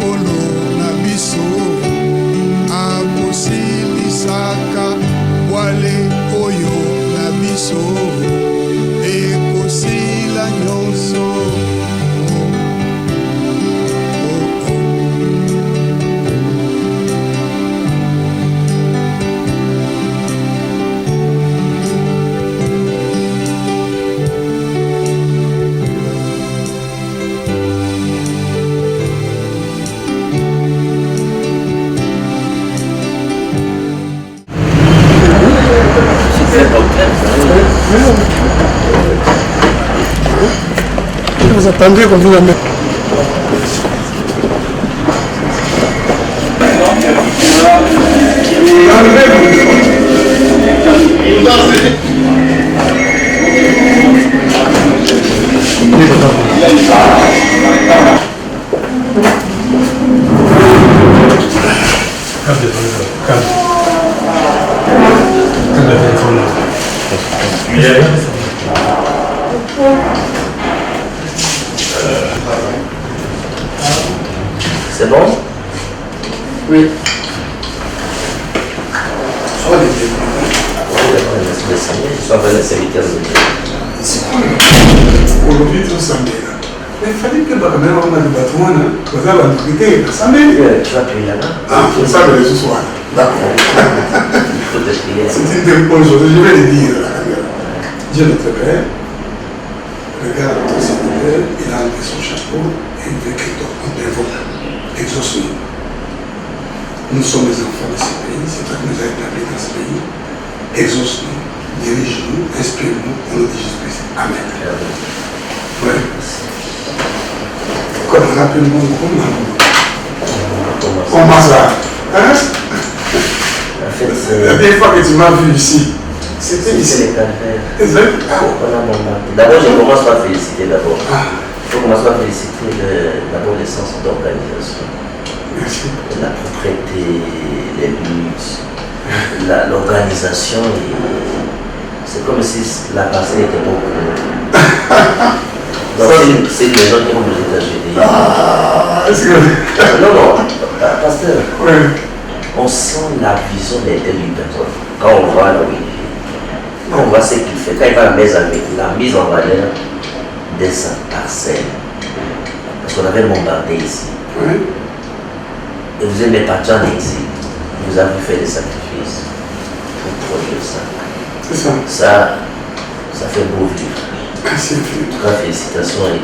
nkolo na biso akosilisaka wale oyo na biso ekosila nyonso. Vous attendez qu'on vous amène. C'est bon? Oui. Soit les soit les serviteurs de Dieu. Aujourd'hui, tout ça, mais il fallait que dans le même moment du bâtiment, vous avez la sécurité, ça m'est. Tu vas payer là-bas? Ah, c'est ça, mais ce soir. D'accord. C'est une bonne chose, je vais le dire à la caméra. Dieu notre Père, regarde ton Seigneur, il a enlevé son chapeau et il veut que ton dévote. Exauce-nous. Nous sommes les enfants de ce pays, c'est toi qui nous as établis dans ce pays. Exauce-nous, dirige-nous, inspire-nous au nom de Jésus-Christ. Amen. Ouais. Comme rappelle-moi, comment ça? Hein? En fait, la dernière fois que tu m'as vu ici, c'était ici. Exact. D'abord, je commence par féliciter d'abord. Il faut commencer par féliciter d'abord le sens d'organisation. Merci. La propriété, les luttes, l'organisation. C'est comme si la parcelle était beaucoup. Donc c'est les gens qui vont aux États-Unis. Ah, est-ce que... Non, pasteur. Oui. On sent la vision des personnes. Quand on voit là où il vit, quand on voit ce qu'il fait, quand il va la mise en valeur de sa parcelle. Parce qu'on avait bombardé ici. Oui. Et vous aimez partir en exil. Vous avez fait des sacrifices pour produire ça. C'est ça. Ça fait beau vivre. Merci. En tout cas, félicitations et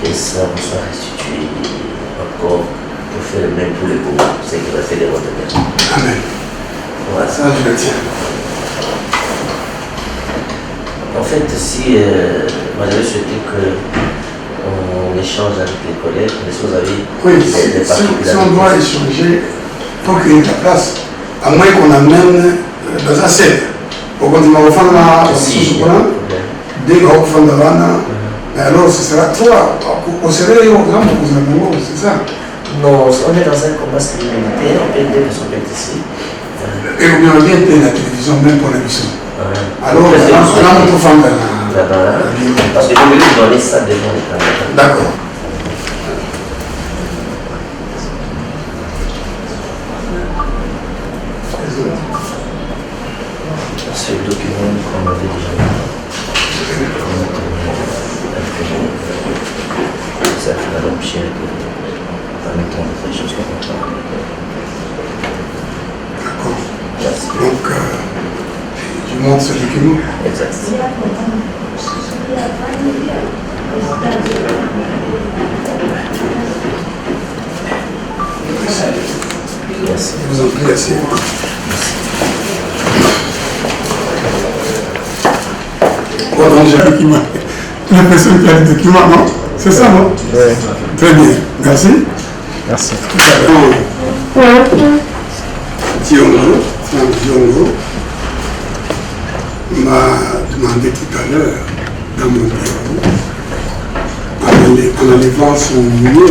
que ça vous soit restitué encore pour faire le même pour les beaux. C'est qu'il va faire les retenir. Amen. Voilà. Ça, je le tiens. En fait, si moi j'avais souhaité qu'on échange avec les collègues, mais si vous avez des particularités. Si on doit échanger, il faut qu'il y ait de la place. À moins qu'on amène dans un set. Pour continuer à refaire la dès qu'on refaire mais alors ce sera toi. Au sérieux, c'est ça. Non, on est dans un combat spirituel, on peut dire que son père ici. Et on vient bien de la télévision, même pour l'émission. Alors, on a notre femme parce que je voulais vous donner ça devant les caméras. D'accord. C'est le document qu'on avait déjà imprimé. Ça fait l'adoption permettant de faire des choses comme ça. D'accord. Merci. Donc, tu montres ce document. Exact. Merci. Je vous en prie, assez. Bon, donc j'ai le document. J'ai l'impression qu'il y a le document, non? C'est ça, non? Oui. Très bien. Merci. Merci. Diongo m'a demandé tout à l'heure, dans mon bureau, en enlevant son numéro,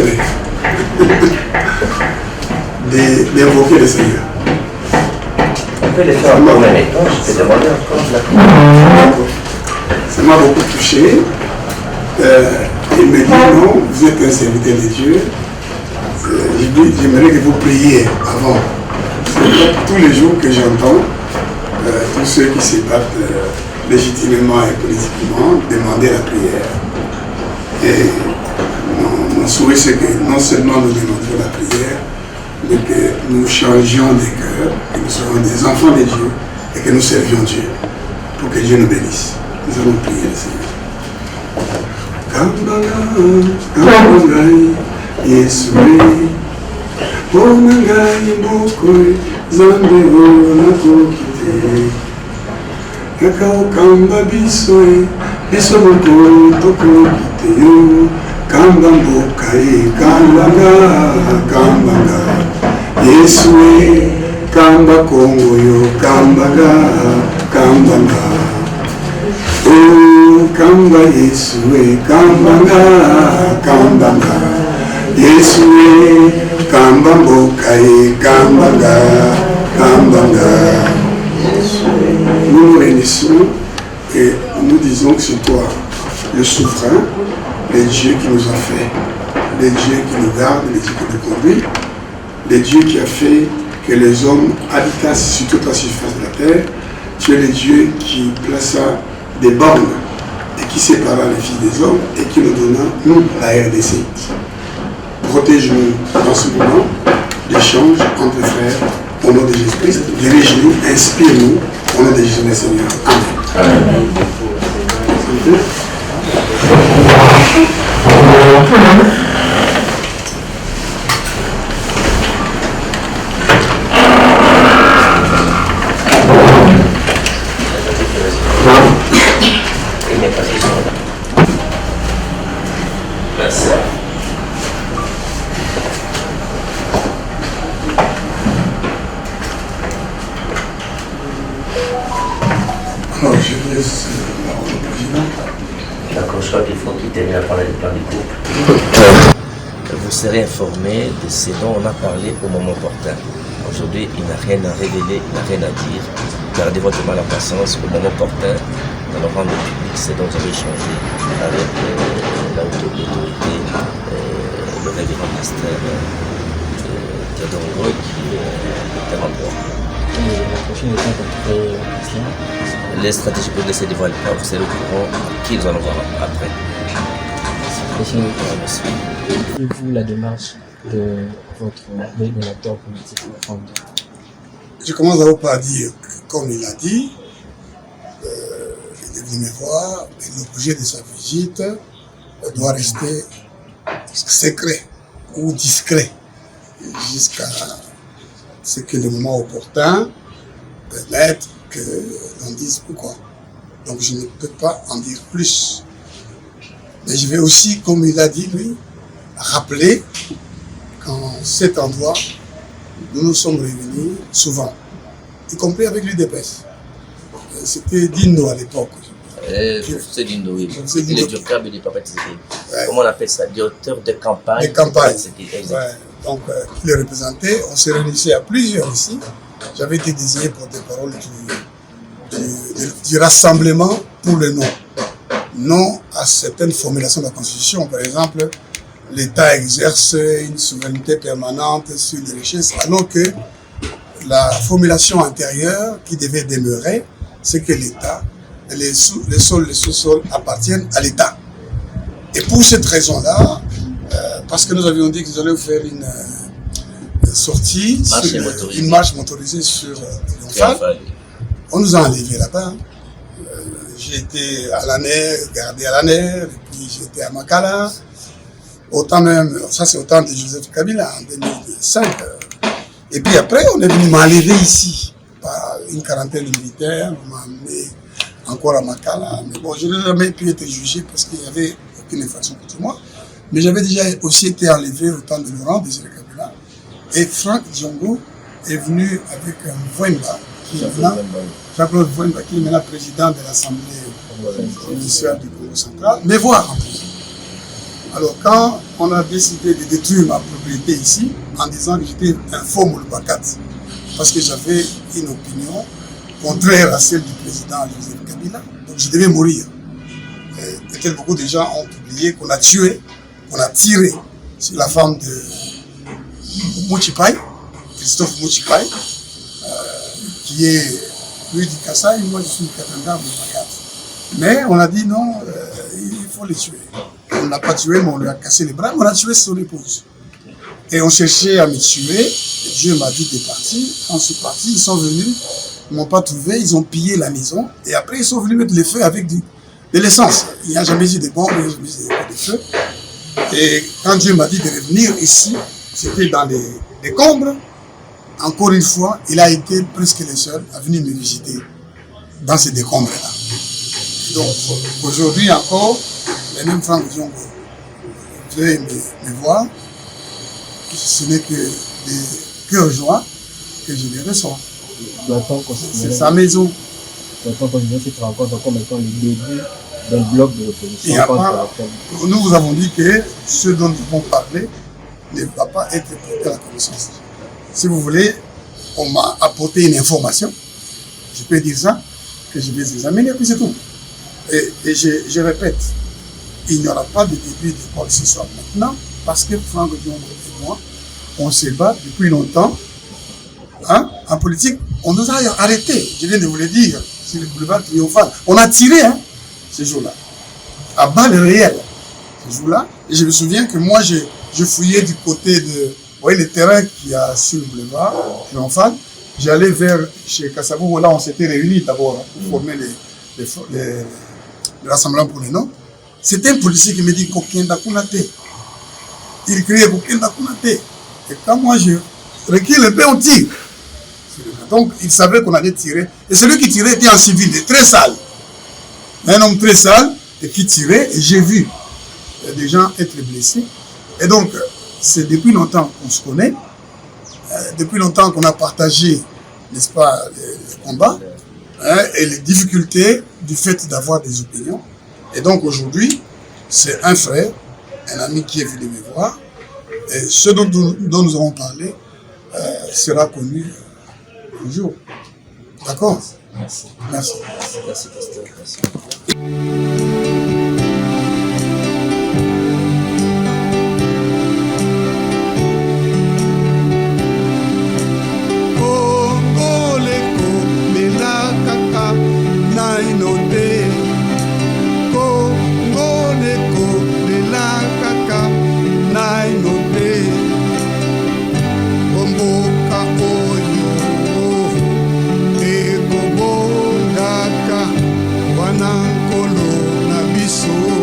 d'invoquer le Seigneur. On peut les faire encore maintenant, je peux demander encore de la Ça m'a beaucoup touché. Il me dit non, vous êtes un serviteur de Dieu, j'aimerais que vous priez avant. C'est tous les jours que j'entends tous ceux qui se battent légitimement et politiquement demander la prière. Et mon souhait, c'est que non seulement nous demandions la prière, mais que nous changions de cœur, que nous soyons des enfants de Dieu et que nous servions Dieu pour que Dieu nous bénisse. Nous allons prier le Seigneur. Kambangai, Yesue, Onangai Mokoi, Zambero Nakokite, Kakao Kamba Bisoe, Bisoboko Tokokite Yo, Kamba Mbokai, Kambanga, Yesue, Kamba Kongo Yo, Kambanga. Oh, Kamba Yesue, Kambanga, Yesue, Kamba Mbokai, Kambanga. Nous nous réunissons et nous disons que c'est toi, le souverain, le Dieu qui nous a fait, le Dieu qui nous garde, le Dieu qui nous conduit, le Dieu qui a fait que les hommes habitassent sur toute la surface de la terre. Tu es le Dieu qui plaça des bornes et qui sépara les filles des hommes et qui nous donna, nous, la RDC. Protège-nous dans ce moment d'échange entre frères au nom de Jésus-Christ. Dirige-nous, inspire-nous au nom de Jésus le Seigneur. Amen. D'accord, je crois qu'il faut qu'il termine à parler du plan du couple. Vous serez informé de ce dont on a parlé au moment opportun. Aujourd'hui, il n'a rien à révéler, il n'a rien à dire. Gardez votre mal en patience au moment opportun. Dans le rendre public, c'est dont vous avez échangé avec l'autorité, le révérend pasteur Théodore Ngoy, qui est en droit. La prochaine étape après cela. Les stratégies pour ne se dévoilent pas, vous serez au courant qui nous allons voir après. Vous, la démarche de votre l'acteur politique enfin, je commence d'abord par dire que, comme il a dit, il est venu me voir, et l'objet de sa visite doit rester secret ou discret jusqu'à ce que le moment opportun permette que l'on dise pourquoi. Donc je ne peux pas en dire plus. Mais je vais aussi, comme il a dit lui, rappeler qu'en cet endroit, nous nous sommes réunis souvent, y compris avec l'UDPS. C'était Dindo à l'époque. C'est Dindo, oui. C'est le directeur de participé. Comment on appelle ça? Directeur de campagne. De campagne. Ouais. Donc, il le représentait. On s'est réunis à plusieurs ici. J'avais été désigné pour des paroles du rassemblement pour le non. Non à certaines formulations de la Constitution. Par exemple, l'État exerce une souveraineté permanente sur les richesses, alors que la formulation antérieure qui devait demeurer, c'est que l'État, les sols, les sous-sols appartiennent à l'État. Et pour cette raison-là, parce que nous avions dit que nous allions faire une sortie, une marche motorisée sur Triomphal, on nous a enlevés là-bas. J'ai été à l'année, gardé à l'année, et puis j'étais à Makala. Autant même, ça c'est au temps de Joseph Kabila en 2005. Et puis après, on est venu m'enlever ici par une quarantaine de militaires, on m'a amené encore à Makala. Mais bon, je n'ai jamais pu être jugé parce qu'il n'y avait aucune infraction contre moi. Mais j'avais déjà aussi été enlevé au temps de Laurent Désiré Kabila. Et Franck Diongo est venu avec Mvwemba, qui est maintenant, Jean-Claude Mvwemba, qui est maintenant président de l'Assemblée municipale du Congo central, mais voir un peu. Alors quand on a décidé de détruire ma propriété ici, en disant que j'étais un faux Moulbakat, parce que j'avais une opinion contraire à celle du président Joseph Kabila, donc je devais mourir. Peut-être beaucoup de gens ont oublié qu'on a tué, qu'on a tiré sur la femme Mouchipai, Christophe Mouchipai, qui est lui du Kassai, moi je suis du Katanga, mais on a dit non, il faut les tuer. On ne l'a pas tué, mais on lui a cassé les bras, mais on a tué son épouse. Et on cherchait à me tuer, et Dieu m'a dit de partir. Quand je suis parti, ils sont venus, ils ne m'ont pas trouvé, ils ont pillé la maison, et après ils sont venus mettre le feu avec de l'essence. Il n'y a jamais eu de bombes, il n'y a jamais eu de feu. Et quand Dieu m'a dit de revenir ici, c'était dans les décombres. Encore une fois, il a été presque le seul à venir me visiter dans ces décombres-là. Donc aujourd'hui encore, les mêmes frères qui ont veulent me voir, ce n'est que des cœurs joie que je les reçois. C'est sa maison. Doit-on considérer cette rencontre comme étant le début d'un bloc de l'opposition? Nous vous avons dit que ce dont nous avons parlé ne va pas être porté à la connaissance. Si vous voulez, on m'a apporté une information, je peux dire ça, que je vais examiner, puis c'est tout. Et je répète, il n'y aura pas de début de quoi que ce soit maintenant, parce que Franck Diongo et moi, on se bat depuis longtemps. Hein? En politique, on nous a arrêtés, je viens de vous le dire, sur le boulevard Triomphal. On a tiré ce jour-là, à balles réelles, ce jour-là. Et je me souviens que moi, je fouillais du côté de... Vous voyez le terrain qu'il y a sur le boulevard Triomphal. J'allais vers chez Kassabou, là on s'était réunis d'abord pour former le rassemblement pour les noms. C'était un policier qui me dit Kokenda Kunate. Il criait Kokenda Kunate. Et quand moi je recule un peu, on tire. Donc il savait qu'on allait tirer. Et celui qui tirait était en civil, très sale. Un homme très sale et qui tirait. Et j'ai vu des gens être blessés. Et donc, c'est depuis longtemps qu'on se connaît. Depuis longtemps qu'on a partagé, n'est-ce pas, les combats et les difficultés du fait d'avoir des opinions. Et donc aujourd'hui, c'est un frère, un ami qui est venu me voir. Et ce dont nous avons parlé sera connu un jour. D'accord? Merci. Merci. Merci, pasteur. Merci. Wanankolo na biso